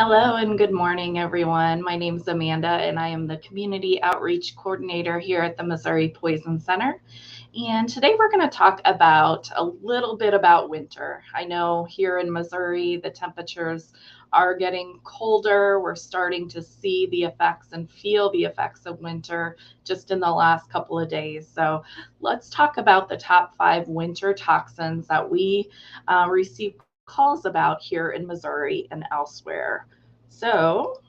Hello and good morning, everyone. My name is Amanda, and I am the Community Outreach Coordinator here at the Missouri Poison Center. And today we're going to talk about a little bit about winter. I know here in Missouri, the temperatures are getting colder. We're starting to see the effects and feel the effects of winter just in the last couple of days. So let's talk about the top 5 winter toxins that we receive calls about here in Missouri and elsewhere. So,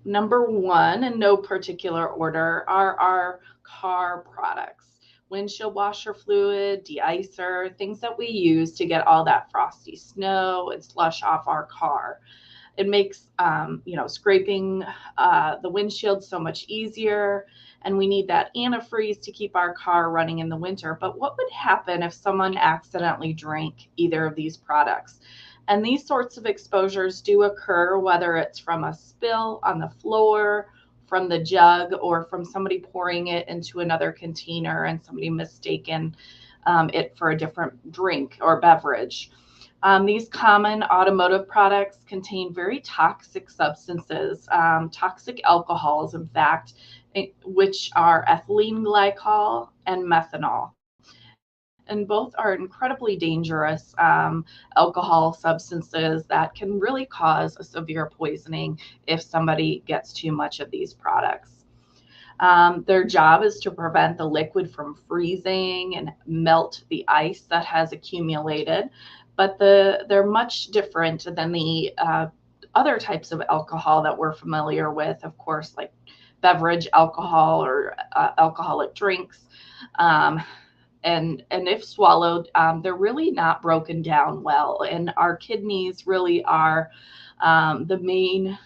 number one, in no particular order, are our car products. Windshield washer fluid, de-icer, things that we use to get all that frosty snow and slush off our car. It makes scraping the windshield so much easier, and we need that antifreeze to keep our car running in the winter. But what would happen if someone accidentally drank either of these products? And these sorts of exposures do occur, whether it's from a spill on the floor, from the jug, or from somebody pouring it into another container and somebody mistaken it for a different drink or beverage. These common automotive products contain very toxic substances, toxic alcohols, in fact, which are ethylene glycol and methanol. And both are incredibly dangerous alcohol substances that can really cause a severe poisoning if somebody gets too much of these products. Their job is to prevent the liquid from freezing and melt the ice that has accumulated, but they're much different than the other types of alcohol that we're familiar with, of course, like beverage alcohol or alcoholic drinks. Um, and if swallowed, they're really not broken down well. And our kidneys really are the main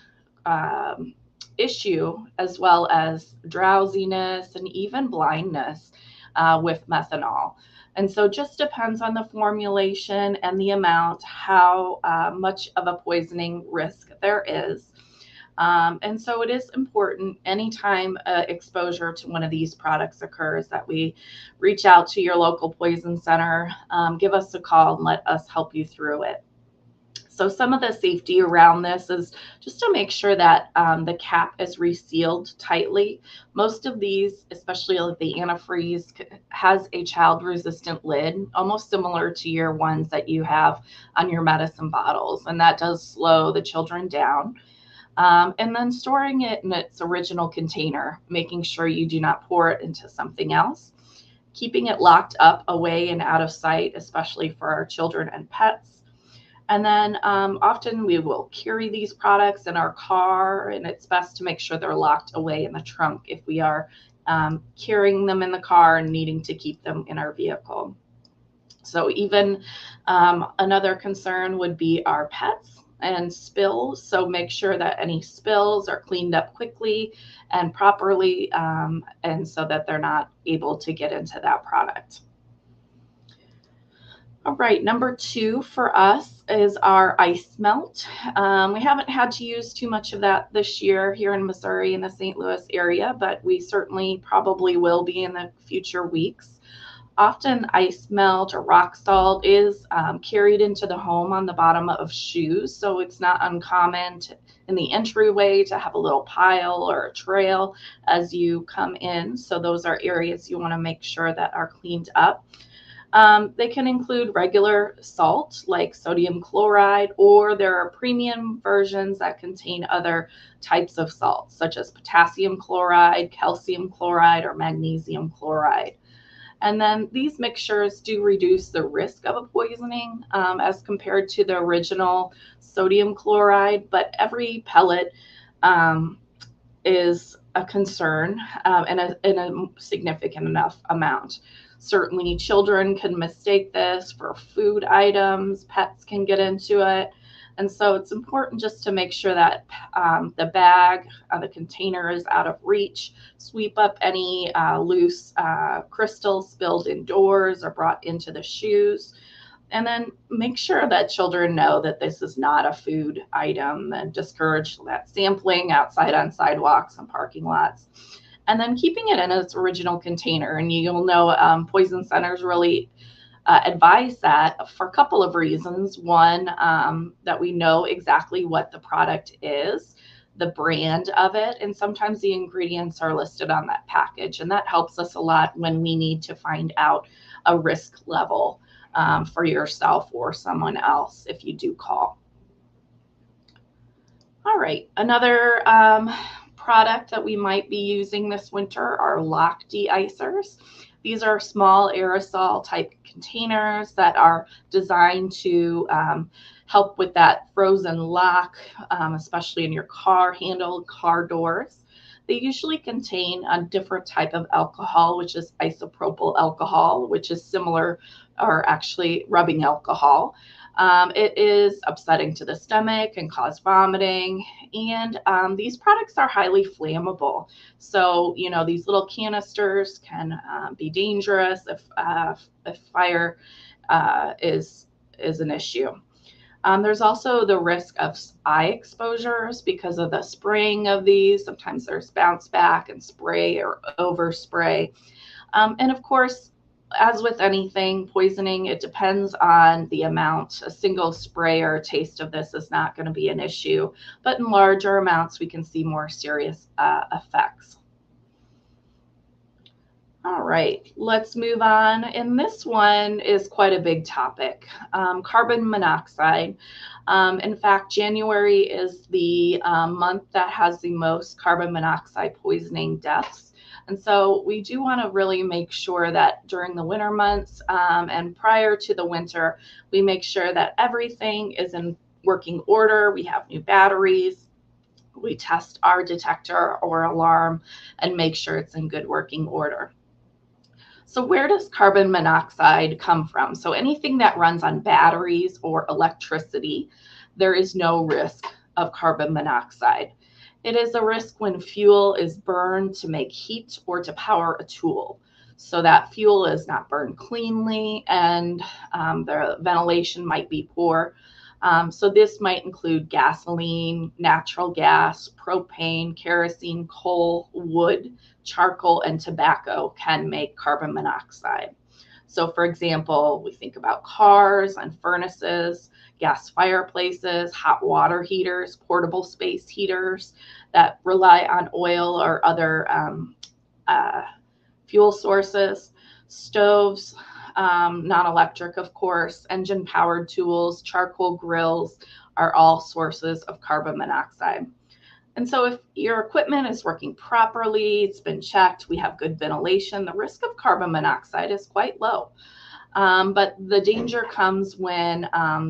issue, as well as drowsiness and even blindness with methanol. And so just depends on the formulation and the amount, how much of a poisoning risk there is. And so it is important anytime exposure to one of these products occurs that we reach out to your local poison center, give us a call and let us help you through it. So some of the safety around this is just to make sure that the cap is resealed tightly. Most of these, especially like the antifreeze, has a child-resistant lid, almost similar to your ones that you have on your medicine bottles, and that does slow the children down. And then storing it in its original container, making sure you do not pour it into something else. Keeping it locked up away and out of sight, especially for our children and pets. And then often we will carry these products in our car, and it's best to make sure they're locked away in the trunk if we are carrying them in the car and needing to keep them in our vehicle. So even another concern would be our pets and spills. So make sure that any spills are cleaned up quickly and properly, and so that they're not able to get into that product. All right, number 2 for us is our ice melt. We haven't had to use too much of that this year here in Missouri in the St. Louis area, but we certainly probably will be in the future weeks. Often ice melt or rock salt is carried into the home on the bottom of shoes, so it's not uncommon in the entryway to have a little pile or a trail as you come in. So those are areas you want to make sure that are cleaned up. They can include regular salt like sodium chloride, or there are premium versions that contain other types of salts such as potassium chloride, calcium chloride, or magnesium chloride. And then these mixtures do reduce the risk of a poisoning as compared to the original sodium chloride, but every pellet is a concern in a significant enough amount. Certainly children can mistake this for food items, pets can get into it. And so it's important just to make sure that the bag, the container is out of reach. Sweep up any loose crystals spilled indoors or brought into the shoes. And then make sure that children know that this is not a food item, and discourage that sampling outside on sidewalks and parking lots. And then keeping it in its original container. And you'll know poison centers really advise that for a couple of reasons. One, that we know exactly what the product is, the brand of it, and sometimes the ingredients are listed on that package, and that helps us a lot when we need to find out a risk level for yourself or someone else if you do call. All right, another product that we might be using this winter are lock de-icers. These are small aerosol type containers that are designed to help with that frozen lock, especially in your car handle, car doors. They usually contain a different type of alcohol, which is isopropyl alcohol, which is similar, or actually rubbing alcohol. It is upsetting to the stomach and cause vomiting. And these products are highly flammable. So, you know, these little canisters can be dangerous if fire is an issue. There's also the risk of eye exposures because of the spraying of these. Sometimes there's bounce back and spray or overspray. And of course, as with anything poisoning, it depends on the amount. A single spray or a taste of this is not going to be an issue, but in larger amounts, we can see more serious effects. All right, let's move on. And this one is quite a big topic, carbon monoxide. In fact, January is the month that has the most carbon monoxide poisoning deaths. And so we do want to really make sure that during the winter months and prior to the winter, we make sure that everything is in working order. We have new batteries. We test our detector or alarm and make sure it's in good working order. So where does carbon monoxide come from? So anything that runs on batteries or electricity, there is no risk of carbon monoxide. It is a risk when fuel is burned to make heat or to power a tool. So that fuel is not burned cleanly and the ventilation might be poor. So this might include gasoline, natural gas, propane, kerosene, coal, wood, charcoal, and tobacco can make carbon monoxide. So for example, we think about cars and furnaces, gas fireplaces, hot water heaters, portable space heaters that rely on oil or other fuel sources, stoves, non-electric, of course, engine-powered tools, charcoal grills are all sources of carbon monoxide. And so if your equipment is working properly, it's been checked, we have good ventilation, the risk of carbon monoxide is quite low. But the danger comes when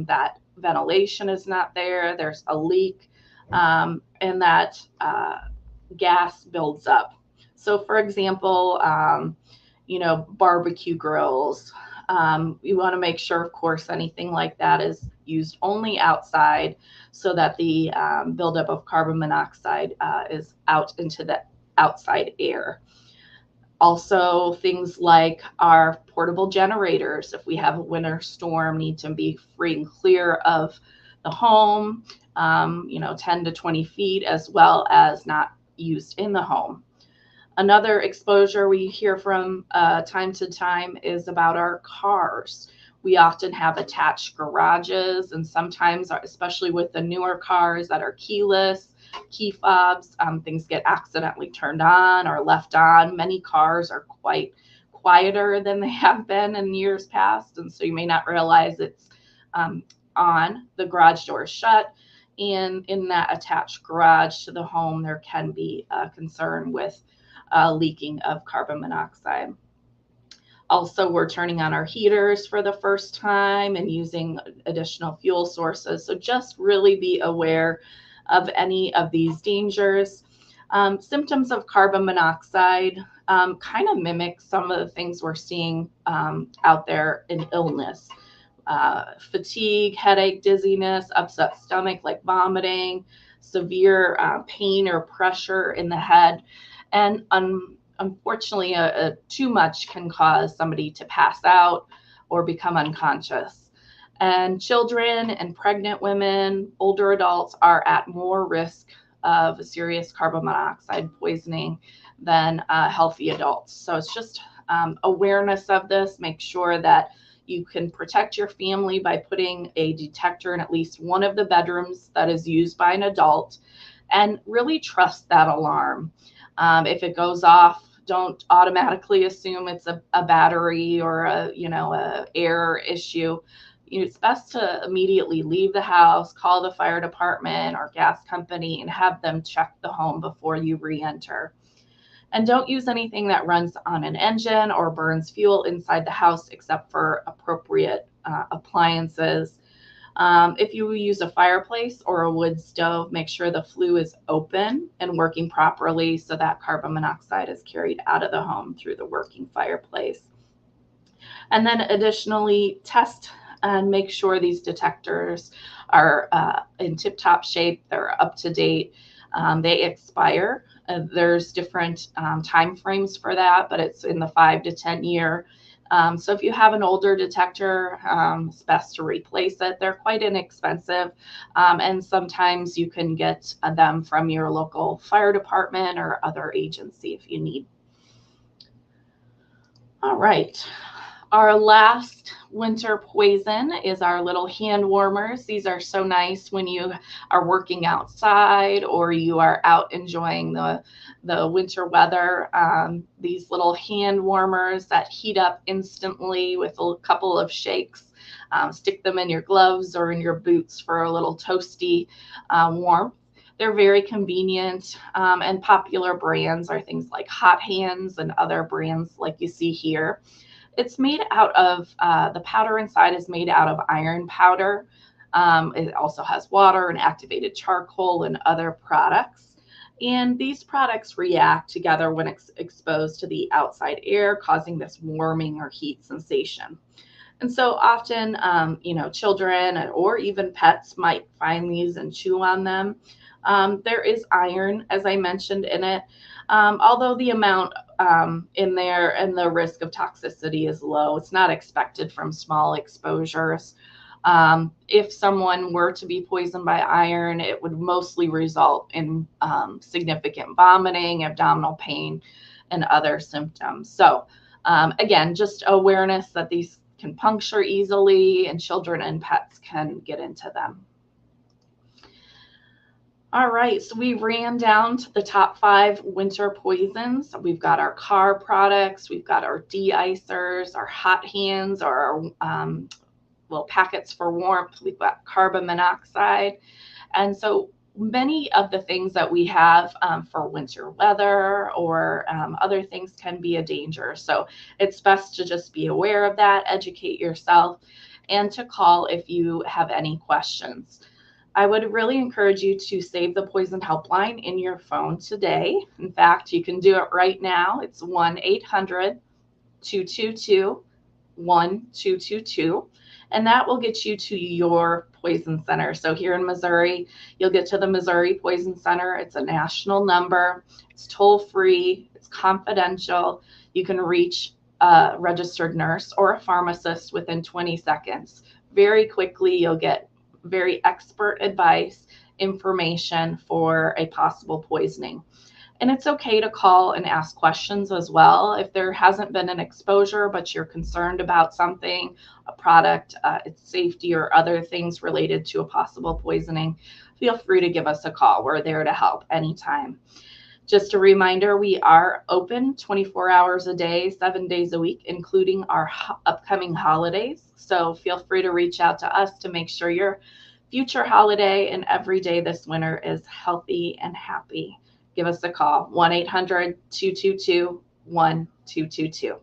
that ventilation is not there, there's a leak, and that gas builds up. So for example, you know, barbecue grills, you want to make sure, of course, anything like that is used only outside so that the buildup of carbon monoxide is out into the outside air. Also, things like our portable generators, if we have a winter storm, need to be free and clear of the home, you know, 10 to 20 feet, as well as not used in the home. Another exposure we hear from time to time is about our cars. We often have attached garages, and sometimes, especially with the newer cars that are keyless, key fobs, things get accidentally turned on or left on. Many cars are quite quieter than they have been in years past, and so you may not realize it's on. The garage door is shut, and in that attached garage to the home, there can be a concern with leaking of carbon monoxide. Also, we're turning on our heaters for the first time and using additional fuel sources. So just really be aware of any of these dangers. Symptoms of carbon monoxide kind of mimic some of the things we're seeing out there in illness. Fatigue, headache, dizziness, upset stomach like vomiting, severe pain or pressure in the head. And unfortunately, too much can cause somebody to pass out or become unconscious. And children and pregnant women, older adults are at more risk of serious carbon monoxide poisoning than healthy adults. So it's just awareness of this. Make sure that You can protect your family by putting a detector in at least one of the bedrooms that is used by an adult, and really trust that alarm. If it goes off, don't automatically assume it's a battery or a air issue. It's best to immediately leave the house, call the fire department or gas company, and have them check the home before you re-enter. And don't use anything that runs on an engine or burns fuel inside the house except for appropriate appliances. If you use a fireplace or a wood stove, make sure the flue is open and working properly so that carbon monoxide is carried out of the home through the working fireplace. And then additionally, test and make sure these detectors are in tip-top shape, they're up to date, they expire. There's different time frames for that, but it's in the 5 to 10 year. So if you have an older detector, it's best to replace it. They're quite inexpensive, and sometimes you can get them from your local fire department or other agency if you need. All right. Our last winter poison is our little hand warmers. These are so nice when you are working outside or you are out enjoying the winter weather. These little hand warmers that heat up instantly with a couple of shakes. Stick them in your gloves or in your boots for a little toasty warmth. They're very convenient, and popular brands are things like Hot Hands and other brands like you see here. It's made out of, the powder inside is made out of iron powder. It also has water and activated charcoal and other products. And these products react together when exposed to the outside air, causing this warming or heat sensation. And so often, children or even pets might find these and chew on them. There is iron, as I mentioned, in it, although the amount in there and the risk of toxicity is low. It's not expected from small exposures. If someone were to be poisoned by iron, it would mostly result in significant vomiting, abdominal pain, and other symptoms. So again, just awareness that these can puncture easily and children and pets can get into them. All right, so we ran down to the top 5 winter poisons. We've got our car products, we've got our de-icers, our hot hands, or our little packets for warmth. We've got carbon monoxide. And so many of the things that we have for winter weather or other things can be a danger. So it's best to just be aware of that, educate yourself, and to call if you have any questions. I would really encourage you to save the poison helpline in your phone today. In fact, you can do it right now. It's 1-800-222-1222, and that will get you to your poison center. So here in Missouri, you'll get to the Missouri Poison Center. It's a national number. It's toll-free. It's confidential. You can reach a registered nurse or a pharmacist within 20 seconds. Very quickly, you'll get very expert advice, information for a possible poisoning. And it's okay to call and ask questions as well. If there hasn't been an exposure, but you're concerned about something, a product, its safety, or other things related to a possible poisoning, feel free to give us a call. We're there to help anytime. Just a reminder, we are open 24 hours a day, 7 days a week, including our upcoming holidays. So feel free to reach out to us to make sure your future holiday and every day this winter is healthy and happy. Give us a call, 1-800-222-1222.